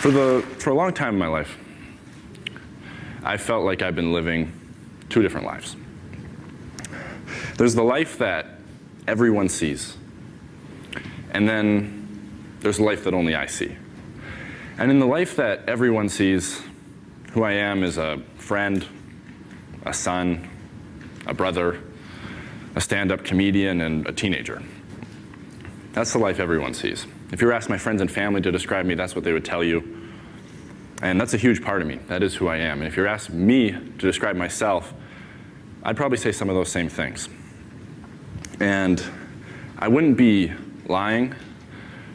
For a long time in my life, I felt like I've been living two different lives. There's the life that everyone sees, and then there's a life that only I see. And in the life that everyone sees, who I am is a friend, a son, a brother, a stand-up comedian, and a teenager. That's the life everyone sees. If you were asked my friends and family to describe me, that's what they would tell you. And that's a huge part of me. That is who I am. And if you're asked me to describe myself, I'd probably say some of those same things. And I wouldn't be lying,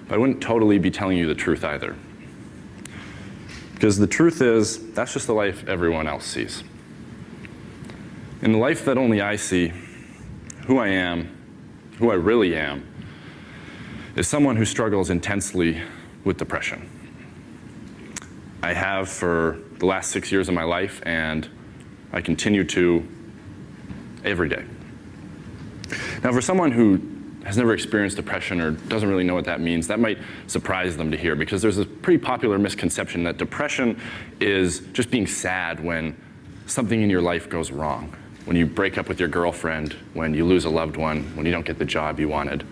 but I wouldn't totally be telling you the truth either. Because the truth is, that's just the life everyone else sees. In the life that only I see, who I am, who I really am, is someone who struggles intensely with depression. I have for the last 6 years of my life, and I continue to every day. Now, for someone who has never experienced depression or doesn't really know what that means, that might surprise them to hear, because there's a pretty popular misconception that depression is just being sad when something in your life goes wrong. When you break up with your girlfriend, when you lose a loved one, when you don't get the job you wanted.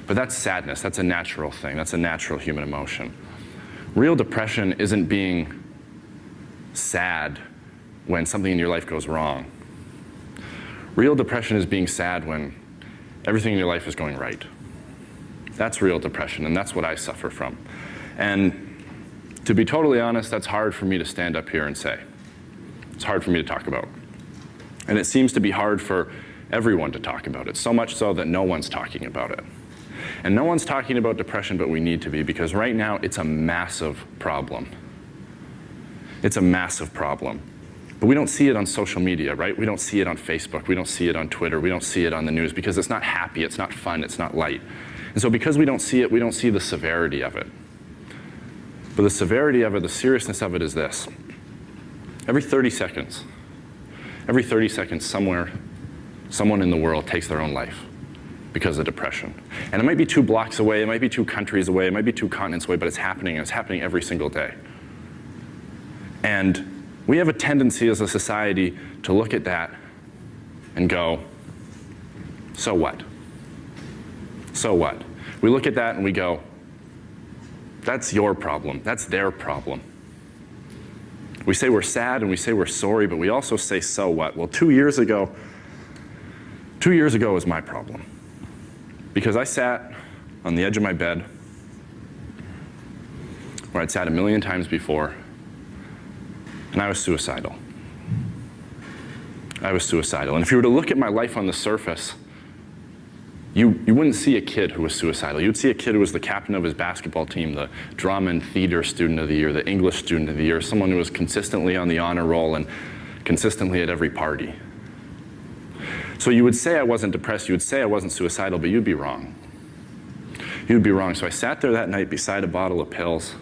But that's sadness. That's a natural thing. That's a natural human emotion. Real depression isn't being sad when something in your life goes wrong. Real depression is being sad when everything in your life is going right. That's real depression, and that's what I suffer from. And to be totally honest, that's hard for me to stand up here and say. It's hard for me to talk about. And it seems to be hard for everyone to talk about it, so much so that no one's talking about it. And no one's talking about depression, but we need to be, because right now it's a massive problem. It's a massive problem. But we don't see it on social media, right? We don't see it on Facebook. We don't see it on Twitter. We don't see it on the news, because it's not happy, it's not fun, it's not light. And so because we don't see it, we don't see the severity of it. But the severity of it, the seriousness of it is this. Every 30 seconds, somewhere, someone in the world takes their own life because of depression. And it might be 2 blocks away, it might be 2 countries away, it might be 2 continents away, but it's happening, and it's happening every single day. And we have a tendency as a society to look at that and go, so what? So what? We look at that and we go, that's your problem, that's their problem. We say we're sad and we say we're sorry, but we also say, so what? Well, 2 years ago was my problem. Because I sat on the edge of my bed, where I'd sat a million times before, and I was suicidal. I was suicidal. And if you were to look at my life on the surface, you wouldn't see a kid who was suicidal. You'd see a kid who was the captain of his basketball team, the drama and theater student of the year, the English student of the year, someone who was consistently on the honor roll and consistently at every party. So you would say I wasn't depressed, you would say I wasn't suicidal, but you'd be wrong. You'd be wrong. So I sat there that night beside a bottle of pills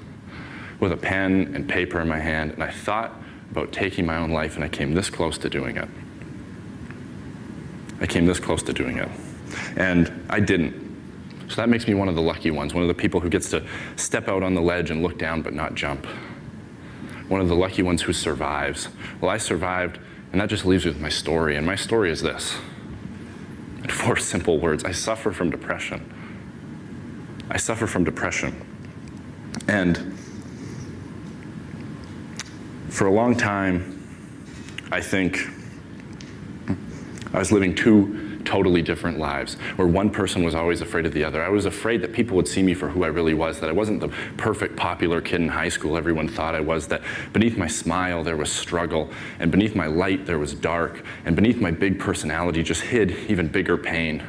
with a pen and paper in my hand, and I thought about taking my own life, and I came this close to doing it. I came this close to doing it. And I didn't. So that makes me one of the lucky ones, one of the people who gets to step out on the ledge and look down but not jump. One of the lucky ones who survives. Well, I survived, and that just leaves me with my story, and my story is this. In 4 simple words, I suffer from depression. I suffer from depression. And for a long time, I think I was living 2 totally different lives, where one person was always afraid of the other. I was afraid that people would see me for who I really was, that I wasn't the perfect, popular kid in high school everyone thought I was, that beneath my smile there was struggle, and beneath my light there was dark, and beneath my big personality just hid even bigger pain.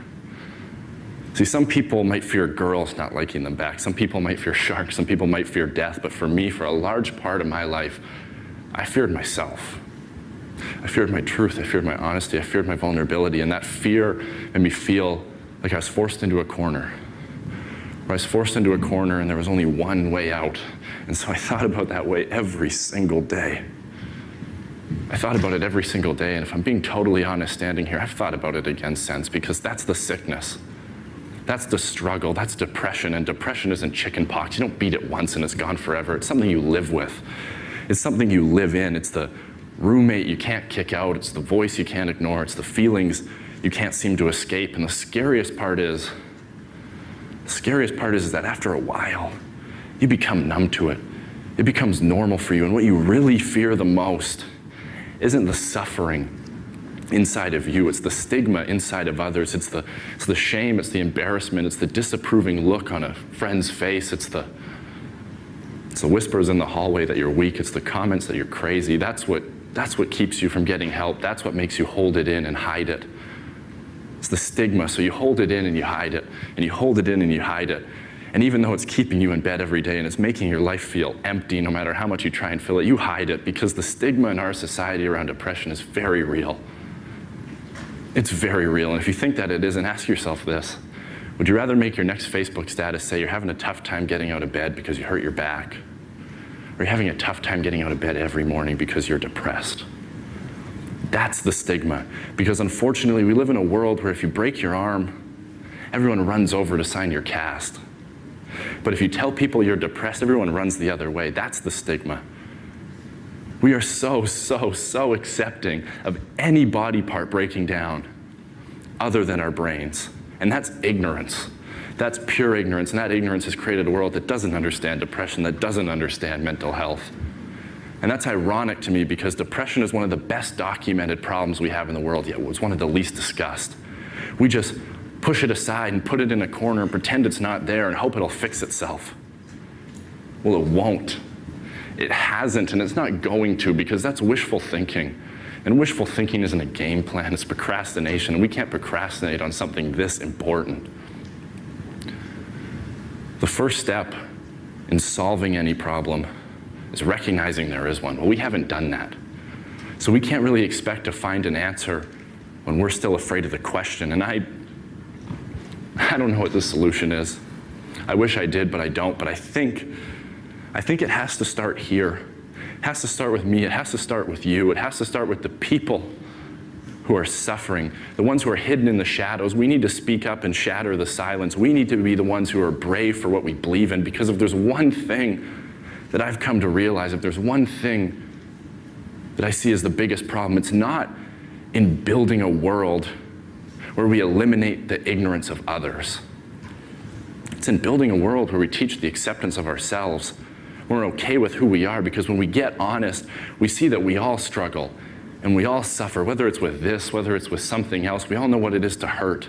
See, some people might fear girls not liking them back, some people might fear sharks, some people might fear death, but for me, for a large part of my life, I feared myself. I feared my truth, I feared my honesty, I feared my vulnerability, and that fear made me feel like I was forced into a corner. Where I was forced into a corner and there was only one way out. And so I thought about that way every single day. I thought about it every single day, and if I'm being totally honest standing here, I've thought about it again since, because that's the sickness. That's the struggle, that's depression, and depression isn't chicken pox. You don't beat it once and it's gone forever. It's something you live with. It's something you live in. It's the roommate you can't kick out. It's the voice you can't ignore. It's the feelings you can't seem to escape. And the scariest part is that after a while, you become numb to it. It becomes normal for you. And what you really fear the most isn't the suffering inside of you. It's the stigma inside of others. It's the shame. It's the embarrassment. It's the disapproving look on a friend's face. It's the whispers in the hallway that you're weak. It's the comments that you're crazy. That's what keeps you from getting help. That's what makes you hold it in and hide it. It's the stigma. So you hold it in and you hide it, and you hold it in and you hide it. And even though it's keeping you in bed every day and it's making your life feel empty no matter how much you try and fill it, you hide it because the stigma in our society around depression is very real. It's very real. And if you think that it isn't, ask yourself this. Would you rather make your next Facebook status say you're having a tough time getting out of bed because you hurt your back? Or you're having a tough time getting out of bed every morning because you're depressed? That's the stigma. Because unfortunately, we live in a world where if you break your arm, everyone runs over to sign your cast. But if you tell people you're depressed, everyone runs the other way. That's the stigma. We are so accepting of any body part breaking down other than our brains. And that's ignorance. That's pure ignorance. And that ignorance has created a world that doesn't understand depression, that doesn't understand mental health. And that's ironic to me because depression is one of the best documented problems we have in the world, yet it was one of the least discussed. We just push it aside and put it in a corner and pretend it's not there and hope it'll fix itself. Well, it won't. It hasn't, and it's not going to, because that's wishful thinking. And wishful thinking isn't a game plan, it's procrastination, and we can't procrastinate on something this important. The first step in solving any problem is recognizing there is one. Well, we haven't done that. So we can't really expect to find an answer when we're still afraid of the question. And I don't know what the solution is. I wish I did, but I don't. But I think it has to start here. It has to start with me. It has to start with you. It has to start with the people who are suffering, the ones who are hidden in the shadows. We need to speak up and shatter the silence. We need to be the ones who are brave for what we believe in, because if there's one thing that I've come to realize, if there's one thing that I see as the biggest problem, it's not in building a world where we eliminate the ignorance of others. It's in building a world where we teach the acceptance of ourselves. We're okay with who we are, because when we get honest, we see that we all struggle and we all suffer, whether it's with this, whether it's with something else. We all know what it is to hurt.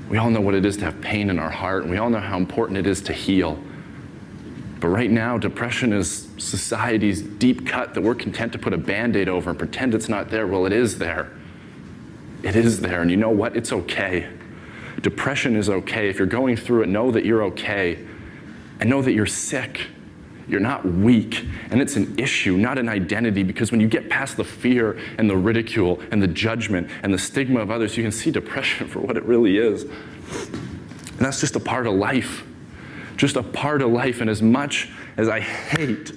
We all know what it is to have pain in our heart, and we all know how important it is to heal. But right now, depression is society's deep cut that we're content to put a Band-Aid over and pretend it's not there. Well, it is there. It is there, and you know what? It's okay. Depression is okay. If you're going through it, know that you're okay. And know that you're sick. You're not weak. And it's an issue, not an identity, because when you get past the fear and the ridicule and the judgment and the stigma of others, you can see depression for what it really is. And that's just a part of life. Just a part of life. And as much as I hate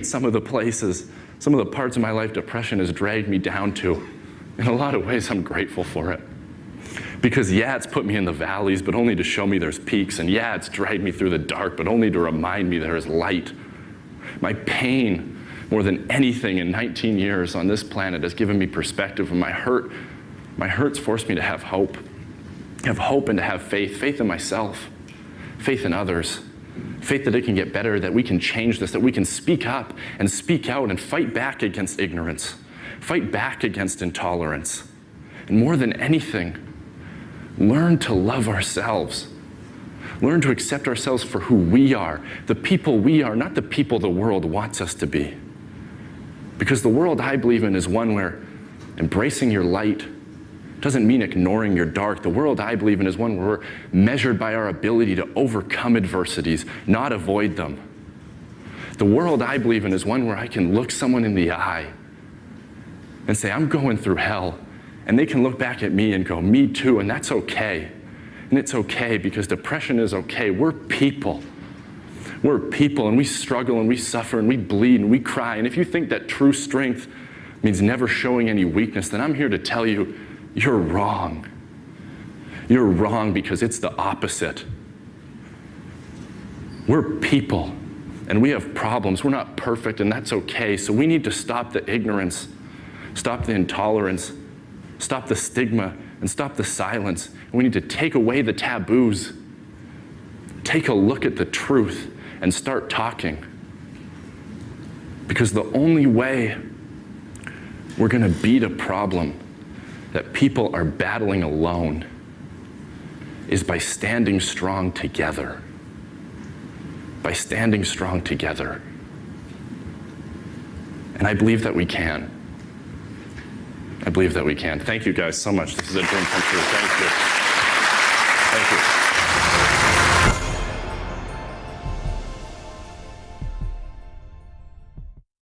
some of the places, some of the parts of my life depression has dragged me down to, in a lot of ways, I'm grateful for it. Because yeah, it's put me in the valleys, but only to show me there's peaks. And yeah, it's dragged me through the dark, but only to remind me there is light. My pain, more than anything in 19 years on this planet, has given me perspective. And my hurt's forced me to have hope and to have faith. Faith in myself, faith in others, faith that it can get better, that we can change this, that we can speak up and speak out and fight back against ignorance, fight back against intolerance. And more than anything, learn to love ourselves. Learn to accept ourselves for who we are, the people we are, not the people the world wants us to be. Because the world I believe in is one where embracing your light doesn't mean ignoring your dark. The world I believe in is one where we're measured by our ability to overcome adversities, not avoid them. The world I believe in is one where I can look someone in the eye and say, I'm going through hell. And they can look back at me and go, me too, and that's okay. And it's okay, because depression is okay. We're people. We're people, and we struggle, and we suffer, and we bleed, and we cry. And if you think that true strength means never showing any weakness, then I'm here to tell you, you're wrong. You're wrong because it's the opposite. We're people, and we have problems. We're not perfect, and that's okay. So we need to stop the ignorance, stop the intolerance, stop the stigma, and stop the silence. And we need to take away the taboos. Take a look at the truth and start talking. Because the only way we're going to beat a problem that people are battling alone is by standing strong together. By standing strong together. And I believe that we can. I believe that we can. Thank you guys so much. This is a dream come true. Thank you. Thank you.